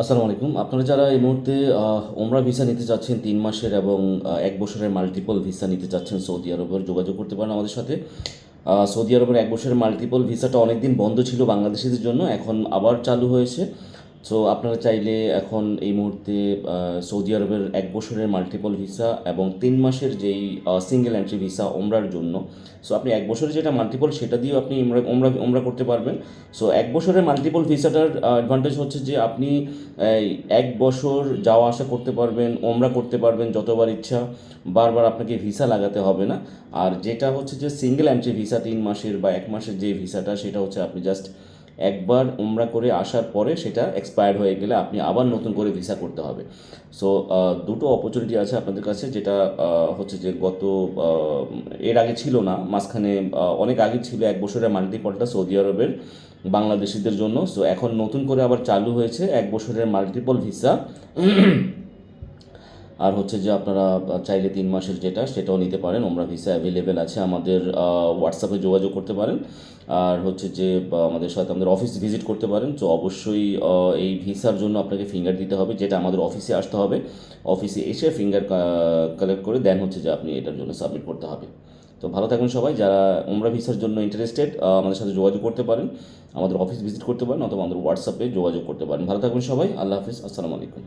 আসসালামু আলাইকুম। আপনারা যারা এই মুহূর্তে ওমরা ভিসা নিতে চাচ্ছেন ৩ মাসের এবং ১ বছরের মাল্টিপল ভিসা নিতে চাচ্ছেন সৌদি আরবের, যোগাযোগ করতে পারেন আমাদের সাথে। সৌদি আরবের ১ বছরের মাল্টিপল ভিসাটা অনেকদিন বন্ধ ছিল বাংলাদেশিদের জন্য, এখন আবার চালু হয়েছে। সো আপনারা চাইলে এখন এই মুহূর্তে সৌদি আরবের ১ বছরের মাল্টিপল ভিসা এবং ৩ মাসের যেই সিঙ্গেল এন্ট্রি ভিসা ওমরার জন্য, সো আপনি ১ বছরের যেটা মাল্টিপল সেটা দিয়েও আপনি ওমরা করতে পারবেন। সো ১ বছরের মাল্টিপল ভিসাটার অ্যাডভান্টেজ হচ্ছে যে আপনি এই ১ বছর যাওয়া আসা করতে পারবেন, ওমরা করতে পারবেন যতবার ইচ্ছা, বারবার আপনাকে ভিসা লাগাতে হবে না। আর যেটা হচ্ছে যে সিঙ্গেল এন্ট্রি ভিসা ৩ মাসের বা ১ মাসের যে ভিসাটা, সেটা হচ্ছে আপনি জাস্ট একবার উমরা করে আসার পরে সেটা এক্সপায়ার্ড হয়ে গেলে আপনি আবার নতুন করে ভিসা করতে হবে। সো দুটো অপরচুনিটি আছে আপনাদের কাছে, যেটা হচ্ছে যে এর আগে ছিল না, মাঝখানে অনেক আগে ছিল ১ বছরের মাল্টিপলটা সৌদি আরবের বাংলাদেশিদের জন্য। সো এখন নতুন করে আবার চালু হয়েছে ১ বছরের মাল্টিপল ভিসা। আর হচ্ছে যে আপনারা চাইলে ৩ মাসের যেটা সেটাও নিতে পারেন, ওমরা ভিসা অ্যাভেলেবেল আছে, আমাদের হোয়াটসঅ্যাপে যোগাযোগ করতে পারেন। আর হচ্ছে যে আমাদের সাথে আমাদের অফিস ভিজিট করতে পারেন। তো অবশ্যই এই ভিসার জন্য আপনাকে ফিঙ্গার দিতে হবে, যেটা আমাদের অফিসে আসতে হবে। অফিসে এসে ফিঙ্গার কালেক্ট করে দেন হচ্ছে যে আপনি এটার জন্য সাবমিট করতে হবে। তো ভালো থাকুন সবাই। যারা ওমরা ভিসার জন্য ইন্টারেস্টেড আমাদের সাথে যোগাযোগ করতে পারেন, আমাদের অফিস ভিজিট করতে পারেন অথবা আমাদের হোয়াটসঅ্যাপে যোগাযোগ করতে পারেন। ভালো থাকুন সবাই। আল্লাহ হাফিজ। আসসালামু আলাইকুম।